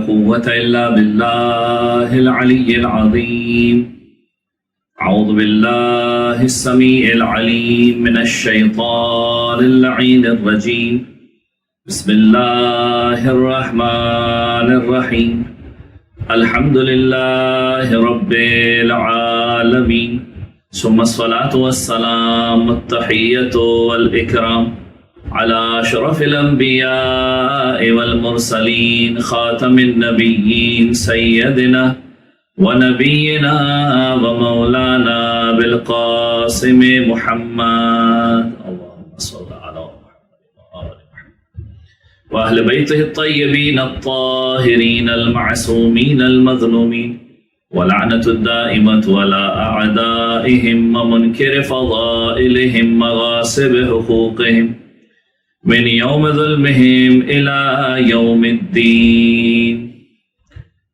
قوة إلا بالله العلي العظيم. أعوذ بالله السميع العليم من الشيطان اللعين الرجيم. بسم الله الرحمن الرحيم. الحمد لله رب العالمين، ثم الصلاة والسلام التحية والإكرام على أشرف الأنبياء والمرسلين خاتم النبيين سيدنا ونبينا ومولانا بالقاسم محمد. اللهم صل على محمد وآل محمد وأهل بيته الطيبين الطاهرين المعصومين المظلومين، ولعنة الدائمة على أعدائهم ومنكر فضائلهم وغاصب حقوقهم من يوم ظلمهم إلى يوم الدين.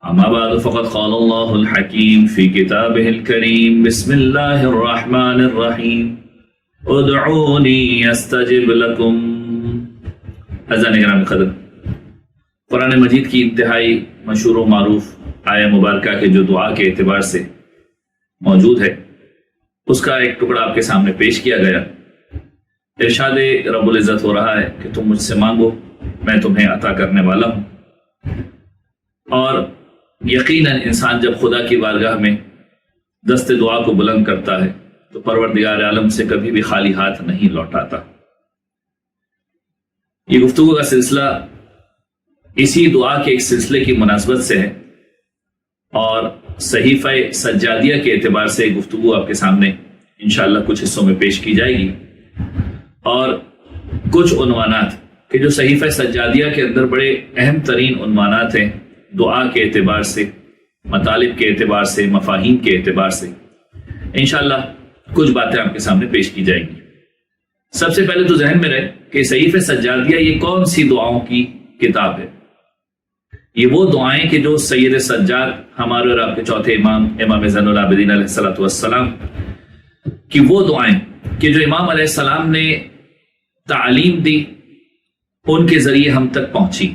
أما بعد فقد قال الله الحكيم في كتابه الكريم. بسم الله الرحمن الرحيم. ادعوني استجب لكم. عزیزان کرام قدر، قرآن مجید کی انتہائی مشہور و معروف آیہ مبارکہ کے جو دعا کے اعتبار سے موجود ہے، اس کا ایک ٹکڑا آپ کے سامنے پیش کیا گیا. ارشاد رب العزت ہو رہا ہے کہ تم مجھ سے مانگو، میں تمہیں عطا کرنے والا ہوں. اور یقیناً انسان جب خدا کی بارگاہ میں دست دعا کو بلند کرتا ہے تو پروردگار عالم سے کبھی بھی خالی ہاتھ نہیں لوٹاتا. یہ گفتگو کا سلسلہ اسی دعا کے ایک سلسلے کی مناسبت سے ہے، اور صحیفہ سجادیہ کے اعتبار سے گفتگو آپ کے سامنے انشاءاللہ کچھ حصوں میں پیش کی جائے گی، اور کچھ عنوانات کہ جو صحیفہ سجادیہ کے اندر بڑے اہم ترین عنوانات ہیں دعا کے اعتبار سے، مطالب کے اعتبار سے، مفاہیم کے اعتبار سے، انشاءاللہ کچھ باتیں آپ کے سامنے پیش کی جائیں گی. سب سے پہلے تو ذہن میں رہے کہ صحیفہ سجادیہ یہ کون سی دعاؤں کی کتاب ہے. یہ وہ دعائیں کہ جو سید سجاد ہمارے اور آپ کے چوتھے امام زین العابدین علیہ الصلوۃ والسلام کی وہ دعائیں کہ جو امام علیہ السلام نے تعلیم دی، ان کے ذریعے ہم تک پہنچی.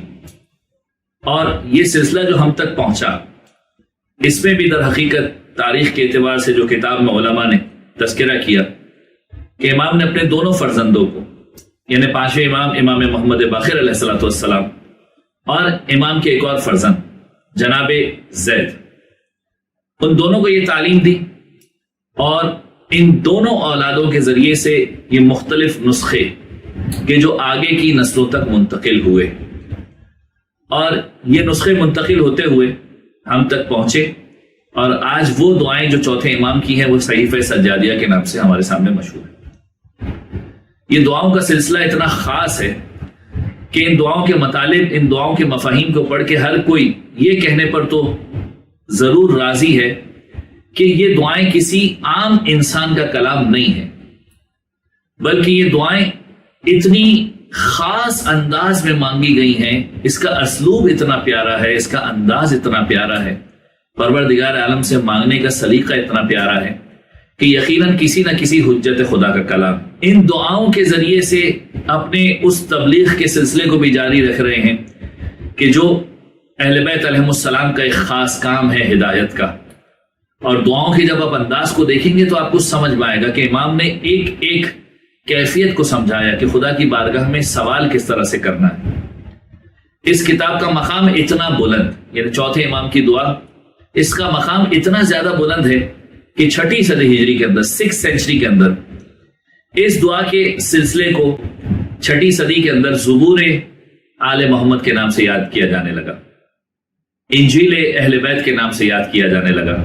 اور یہ سلسلہ جو ہم تک پہنچا، اس میں بھی در حقیقت تاریخ کے اعتبار سے جو کتاب میں علماء نے تذکرہ کیا کہ امام نے اپنے دونوں فرزندوں کو، یعنی پانچویں امام محمد باقر علیہ الصلوۃ والسلام اور امام کے ایک اور فرزند جناب زید، ان دونوں کو یہ تعلیم دی، اور ان دونوں اولادوں کے ذریعے سے یہ مختلف نسخے کہ جو آگے کی نسلوں تک منتقل ہوئے، اور یہ نسخے منتقل ہوتے ہوئے ہم تک پہنچے، اور آج وہ دعائیں جو چوتھے امام کی ہیں وہ صحیفہ سجادیہ کے نام سے ہمارے سامنے مشہور ہیں. یہ دعاؤں کا سلسلہ اتنا خاص ہے کہ ان دعاؤں کے مطالب، ان دعاؤں کے مفاہیم کو پڑھ کے ہر کوئی یہ کہنے پر تو ضرور راضی ہے کہ یہ دعائیں کسی عام انسان کا کلام نہیں ہے، بلکہ یہ دعائیں اتنی خاص انداز میں مانگی گئی ہیں، اس کا اسلوب اتنا پیارا ہے، اس کا انداز اتنا پیارا ہے، پروردگار عالم سے مانگنے کا سلیقہ اتنا پیارا ہے کہ یقیناً کسی نہ کسی حجت خدا کا کلام ان دعاؤں کے ذریعے سے اپنے اس تبلیغ کے سلسلے کو بھی جاری رکھ رہے ہیں کہ جو اہل بیت علیہم السلام کا ایک خاص کام ہے ہدایت کا. اور دعاؤں کے جب آپ انداز کو دیکھیں گے تو آپ کو سمجھ میں آئے گا کہ امام نے ایک ایک کیفیت کو سمجھایا کہ خدا کی بارگاہ میں سوال کس طرح سے کرنا ہے. اس کتاب کا مقام اتنا بلند، یعنی چوتھے امام کی دعا، اس کا مقام اتنا زیادہ بلند ہے کہ 6 صدی ہجری کے اندر، 6 سینچری کے اندر، اس دعا کے سلسلے کو 6 صدی کے اندر زبور آل محمد کے نام سے یاد کیا جانے لگا، انجیل اہل بیت کے نام سے یاد کیا جانے لگا.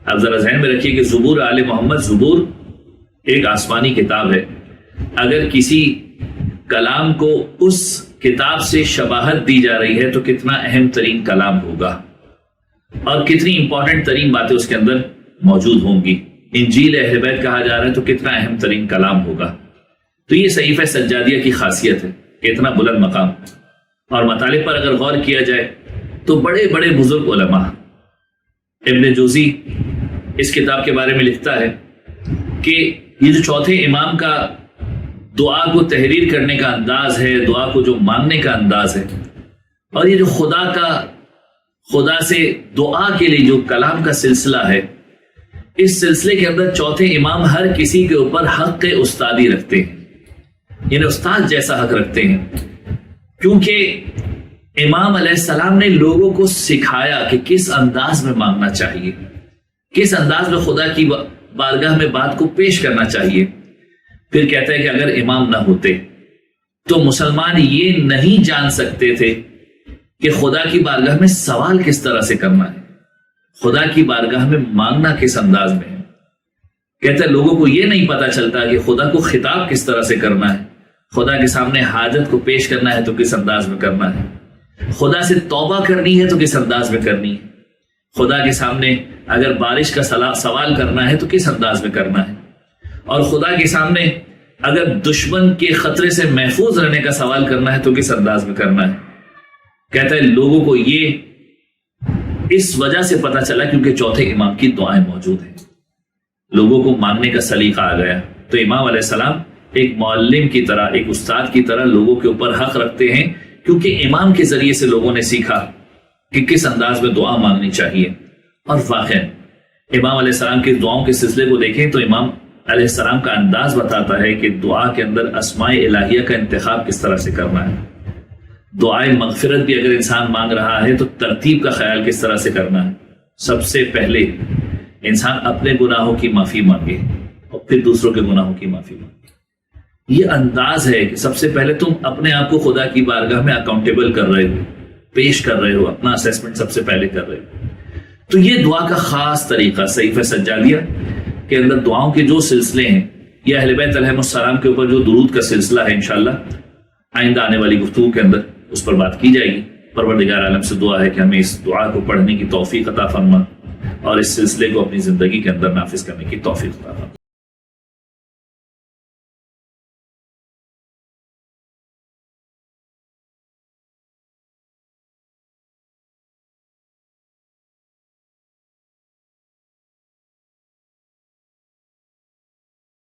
اب ذرا ذہن میں رکھیے کہ زبور آل محمد، زبور ایک آسمانی کتاب ہے. اگر کسی کلام کو اس کتاب سے شباہت دی جا رہی ہے تو کتنا اہم ترین کلام ہوگا اور کتنی امپورٹنٹ ترین باتیں اس کے اندر موجود ہوں گی. انجیل اہل بیت کہا جا رہا ہے تو کتنا اہم ترین کلام ہوگا. تو یہ صحیفہ سجادیہ کی خاصیت ہے کہ اتنا بلند مقام. اور مطالب پر اگر غور کیا جائے تو بڑے بڑے بزرگ علماء، ابن جوزی اس کتاب کے بارے میں لکھتا ہے کہ یہ جو چوتھے امام کا دعا کو تحریر کرنے کا انداز ہے، دعا کو جو مانگنے کا انداز ہے، اور یہ جو خدا کا خدا سے دعا کے لیے جو کلام کا سلسلہ ہے، اس سلسلے کے اندر چوتھے امام ہر کسی کے اوپر حق استادی رکھتے ہیں، یعنی استاد جیسا حق رکھتے ہیں، کیونکہ امام علیہ السلام نے لوگوں کو سکھایا کہ کس انداز میں مانگنا چاہیے، کس انداز میں خدا کی بارگاہ میں بات کو پیش کرنا چاہیے۔ پھر کہتا ہے کہ اگر امام نہ ہوتے تو مسلمان یہ نہیں جان سکتے تھے کہ خدا کی بارگاہ میں سوال کس طرح سے کرنا ہے، خدا کی بارگاہ میں مانگنا کس انداز میں ہے۔ کہتا ہے لوگوں کو یہ نہیں پتا چلتا کہ خدا کو خطاب کس طرح سے کرنا ہے، خدا کے سامنے حاجت کو پیش کرنا ہے تو کس انداز میں کرنا ہے، خدا سے توبہ کرنی ہے تو کس انداز میں کرنی ہے، خدا کے سامنے اگر بارش کا سوال کرنا ہے تو کس انداز میں کرنا ہے، اور خدا کے سامنے اگر دشمن کے خطرے سے محفوظ رہنے کا سوال کرنا ہے تو کس انداز میں کرنا ہے۔ کہتا ہے لوگوں کو یہ اس وجہ سے پتا چلا کیونکہ چوتھے امام کی دعائیں موجود ہیں، لوگوں کو مانگنے کا سلیقہ آ گیا۔ تو امام علیہ السلام ایک معلم کی طرح، ایک استاد کی طرح لوگوں کے اوپر حق رکھتے ہیں، کیونکہ امام کے ذریعے سے لوگوں نے سیکھا کہ کس انداز میں دعا مانگنی چاہیے۔ اور واقعا امام علیہ السلام کی دعاؤں کے سلسلے کو دیکھیں تو امام علیہ السلام کا انداز بتاتا ہے کہ دعا کے اندر اسماء الہیہ کا انتخاب کس طرح سے کرنا ہے، دعائے مغفرت بھی اگر انسان مانگ رہا ہے تو ترتیب کا خیال کس طرح سے کرنا ہے۔ سب سے پہلے انسان اپنے گناہوں کی معافی مانگے اور پھر دوسروں کے گناہوں کی معافی مانگے۔ یہ انداز ہے کہ سب سے پہلے تم اپنے آپ کو خدا کی بارگاہ میں اکاؤنٹیبل کر رہے ہو، پیش کر رہے ہو، اپنا اسیسمنٹ سب سے پہلے کر رہے ہو۔ تو یہ دعا کا خاص طریقہ صحیفہ سجادیہ کے اندر دعاؤں کے جو سلسلے ہیں، یہ اہل بیت علیہم السلام کے اوپر جو درود کا سلسلہ ہے، انشاءاللہ آئندہ آنے والی گفتگو کے اندر اس پر بات کی جائے گی۔ پروردگار عالم سے دعا ہے کہ ہمیں اس دعا کو پڑھنے کی توفیق عطا فرما اور اس سلسلے کو اپنی زندگی کے اندر نافذ کرنے کی توفیق عطا فرما۔